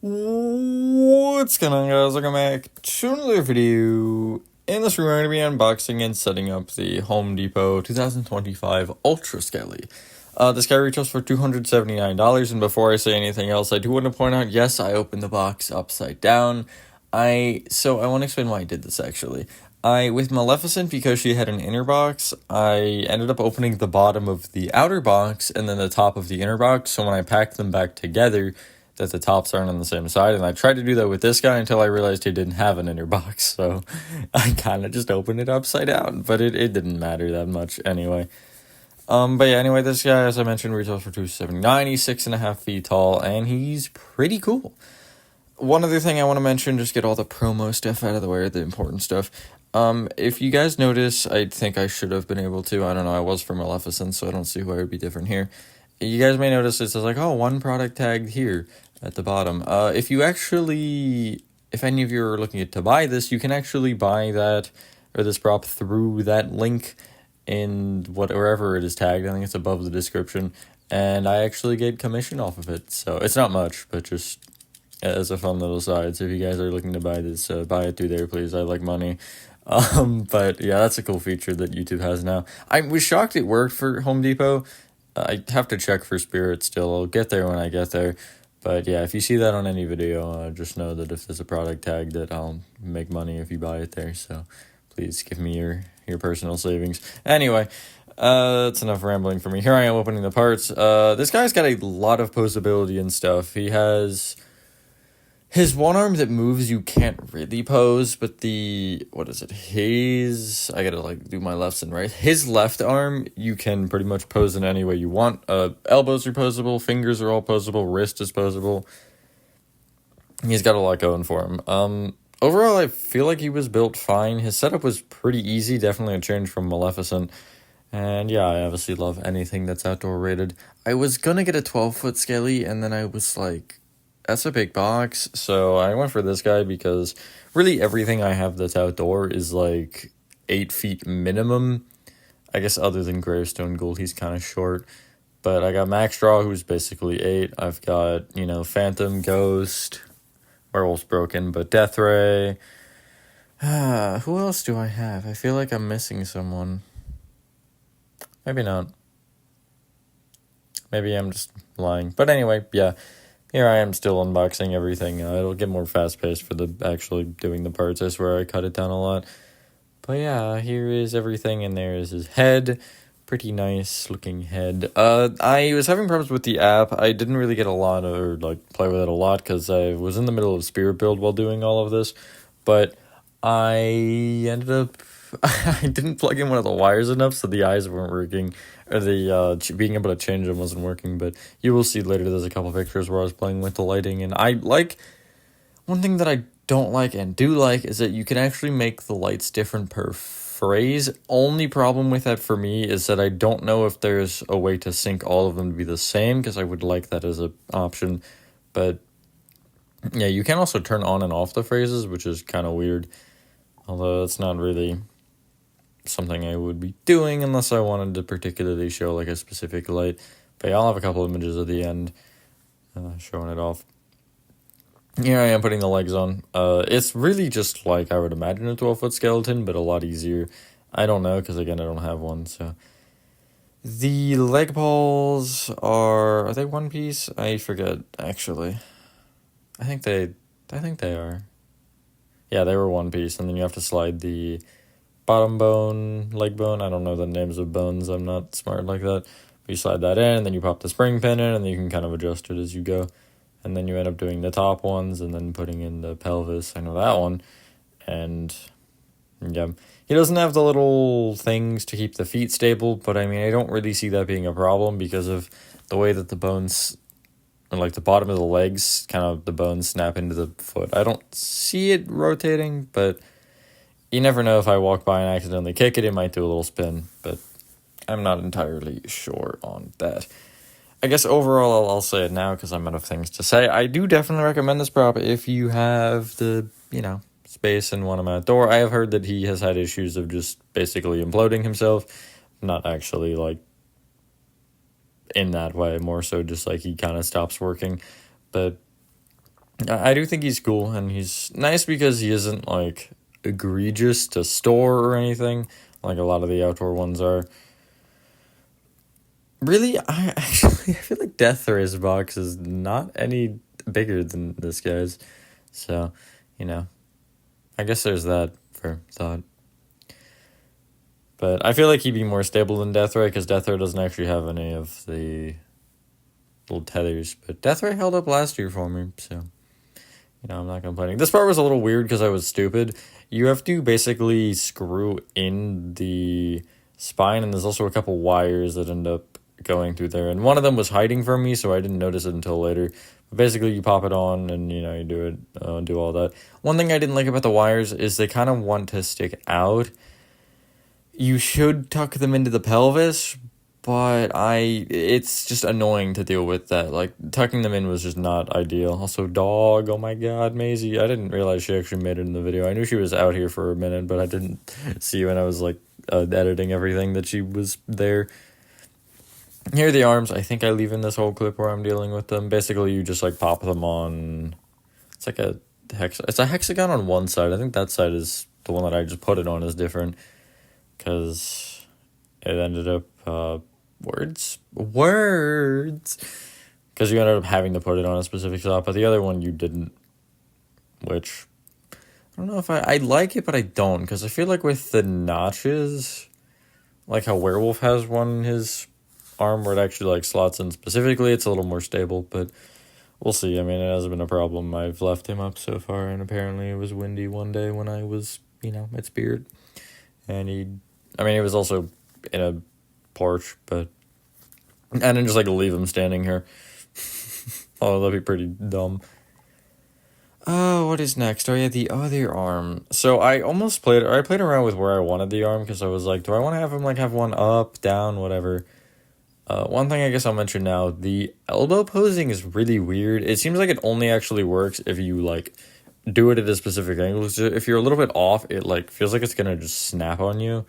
What's going on, guys? Welcome back to another video. In this video, we're going to be unboxing and setting up the Home Depot 2025 Ultra Skelly. This guy retails for $279, and before I say anything else, I do want to point out, yes, I opened the box upside down. So I want to explain why I did this, actually. With Maleficent, because she had an inner box, I ended up opening the bottom of the outer box and then the top of the inner box, so when I packed them back together, that the tops aren't on the same side, and I tried to do that with this guy until I realized he didn't have an inner box, so I kind of just opened it upside down, but it didn't matter that much anyway. But yeah, anyway, this guy, as I mentioned, retails for $279. He's 6.5 feet tall, and he's pretty cool. One other thing I want to mention, just get all the promo stuff out of the way, the important stuff. If you guys notice, I think I should have been able to, I don't know, I was for Maleficent, so I don't see why it would be different here. You guys may notice it says like, oh, one product tagged here at the bottom. If any of you are looking to buy this, you can actually buy that, or this prop, through that link in wherever it is tagged. I think it's above the description, and I actually get commission off of it. So it's not much, but just as a fun little side. So if you guys are looking to buy this, buy it through there, please. I like money. But yeah, that's a cool feature that YouTube has now. I was shocked it worked for Home Depot. I have to check for Spirit still. I'll get there when I get there. But yeah, if you see that on any video, just know that if there's a product tag, that I'll make money if you buy it there. So please give me your personal savings. Anyway, that's enough rambling for me. Here I am opening the parts. This guy's got a lot of posability and stuff. He has his one arm that moves, you can't really pose, but I gotta do my lefts and right. His left arm, you can pretty much pose in any way you want. Elbows are posable, fingers are all posable, wrist is posable. He's got a lot going for him. Overall, I feel like he was built fine. His setup was pretty easy, definitely a change from Maleficent. And yeah, I obviously love anything that's outdoor rated. I was gonna get a 12-foot Skelly, and then I was like, that's a big box, so I went for this guy because really everything I have that's outdoor is like 8 feet minimum. I guess other than Gravestone Gold, he's kind of short. But I got Max Draw, who's basically 8. I've got, Phantom, Ghost, Werewolf's broken, but Death Ray. Who else do I have? I feel like I'm missing someone. Maybe not. Maybe I'm just lying. But anyway, yeah. Here I am still unboxing everything. It'll get more fast-paced for the actually doing the parts. I swear I cut it down a lot. But yeah, here is everything, and there is his head. Pretty nice looking head. I was having problems with the app. I didn't really get a lot or play with it a lot because I was in the middle of Spirit build while doing all of this. But I ended up I didn't plug in one of the wires enough, so the eyes weren't working, or the being able to change them wasn't working. But you will see later there's a couple pictures where I was playing with the lighting, and one thing that I don't like and do like is that you can actually make the lights different per phrase. Only problem with that for me is that I don't know if there's a way to sync all of them to be the same, because I would like that as an option. But yeah, you can also turn on and off the phrases, which is kind of weird, although it's not really something I would be doing unless I wanted to particularly show a specific light. But yeah, I'll have a couple images at the end showing it off. Here I am putting the legs on. It's really just like I would imagine a 12-foot skeleton, but a lot easier. I don't know, because again, I don't have one. So the leg balls are they one piece? I forget, actually. I think they are. Yeah, they were one piece, and then you have to slide the bottom bone, leg bone. I don't know the names of bones. I'm not smart like that. But you slide that in, and then you pop the spring pin in, and then you can kind of adjust it as you go. And then you end up doing the top ones, and then putting in the pelvis. I know that one. And yeah, he doesn't have the little things to keep the feet stable, but I mean, I don't really see that being a problem because of the way that the bones, or the bottom of the legs, kind of the bones snap into the foot. I don't see it rotating, but you never know. If I walk by and accidentally kick it, it might do a little spin, but I'm not entirely sure on that. I guess overall, I'll say it now because I'm out of things to say. I do definitely recommend this prop if you have the, space and want him outdoor. I have heard that he has had issues of just basically imploding himself. Not actually, in that way. More so just, he kind of stops working. But I do think he's cool, and he's nice because he isn't, like, egregious to store or anything, like a lot of the outdoor ones are. Really, I feel like Death Ray's box is not any bigger than this guy's. So, you know, I guess there's that for thought. But I feel like he'd be more stable than Death Ray, because Death Ray doesn't actually have any of the little tethers. But Death Ray held up last year for me, so, you know, I'm not complaining. This part was a little weird because I was stupid. You have to basically screw in the spine, and there's also a couple wires that end up going through there. And one of them was hiding from me, so I didn't notice it until later. But basically, you pop it on, and, you know, you do it, do all that. One thing I didn't like about the wires is they kind of want to stick out. You should tuck them into the pelvis, but it's just annoying to deal with that. Like, tucking them in was just not ideal. Also, dog, oh my god, Maisie. I didn't realize she actually made it in the video. I knew she was out here for a minute, but I didn't see when I was, like, editing everything that she was there. Here are the arms. I think I leave in this whole clip where I'm dealing with them. Basically, you just, like, pop them on. It's like it's a hexagon on one side. I think that side is the one that I just put it on is different, because it ended up, words, because you ended up having to put it on a specific spot, but the other one you didn't, which, I don't know if I like it, but I don't, because I feel like with the notches, like how Werewolf has one in his arm where it actually, like, slots in specifically, it's a little more stable, but we'll see. I mean, it hasn't been a problem. I've left him up so far, and apparently it was windy one day when I was, you know, at Spirit, and he was also in a porch, but I didn't just, like, leave him standing here. Oh, that'd be pretty dumb. What is next? Oh, yeah, the other arm. So I played around with where I wanted the arm, because I was like, do I want to have him, like, have one up, down, whatever. One thing I guess I'll mention now, the elbow posing is really weird. It seems like it only actually works if you, like, do it at a specific angle. So if you're a little bit off, it, like, feels like it's gonna just snap on you.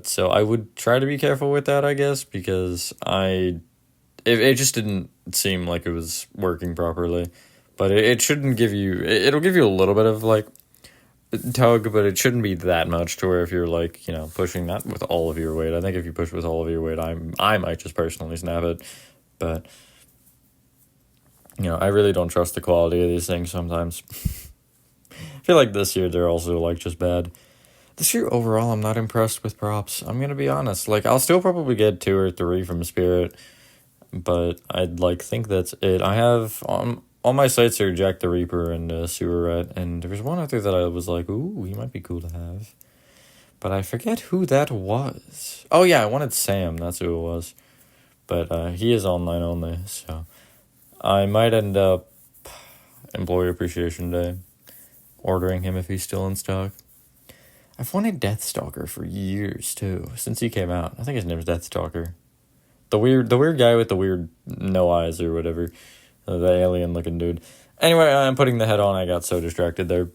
So I would try to be careful with that, I guess, because it just didn't seem like it was working properly. But it shouldn't give you, it'll give you a little bit of, like, tug, but it shouldn't be that much to where if you're, like, you know, pushing that with all of your weight. I think if you push with all of your weight, I might just personally snap it. But, you know, I really don't trust the quality of these things sometimes. I feel like this year they're also, like, just bad. This year, overall, I'm not impressed with props. I'm gonna be honest. Like, I'll still probably get 2 or 3 from Spirit, but I'd, like, think that's it. I have, all my sites are Jack the Reaper and Sewer Rat, and there was one other that I was like, ooh, he might be cool to have. But I forget who that was. Oh, yeah, I wanted Sam. That's who it was. But he is online only, so I might end up Employee Appreciation Day ordering him if he's still in stock. I've wanted Deathstalker for years, too, since he came out. I think his name is Deathstalker. The weird guy with the weird no eyes or whatever. The alien-looking dude. Anyway, I'm putting the head on. I got so distracted there.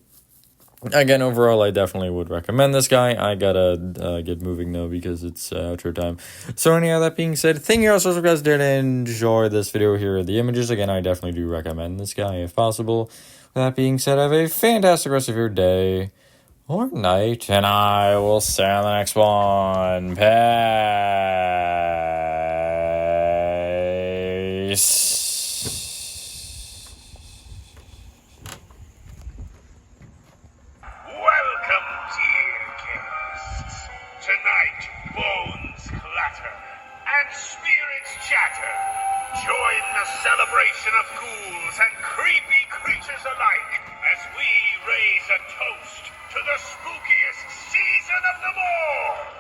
Again, overall, I definitely would recommend this guy. I gotta get moving, though, because it's outro time. So, anyhow, that being said, thank you all so much, guys, did enjoy this video. Here are the images. Again, I definitely do recommend this guy, if possible. With that being said, have a fantastic rest of your day or night, and I will see you on the next one. Peace. Welcome, dear guests. Tonight, bones clatter and spirits chatter. Join the celebration of ghouls and creepy creatures alike as we raise a toast to the spookiest season of them all.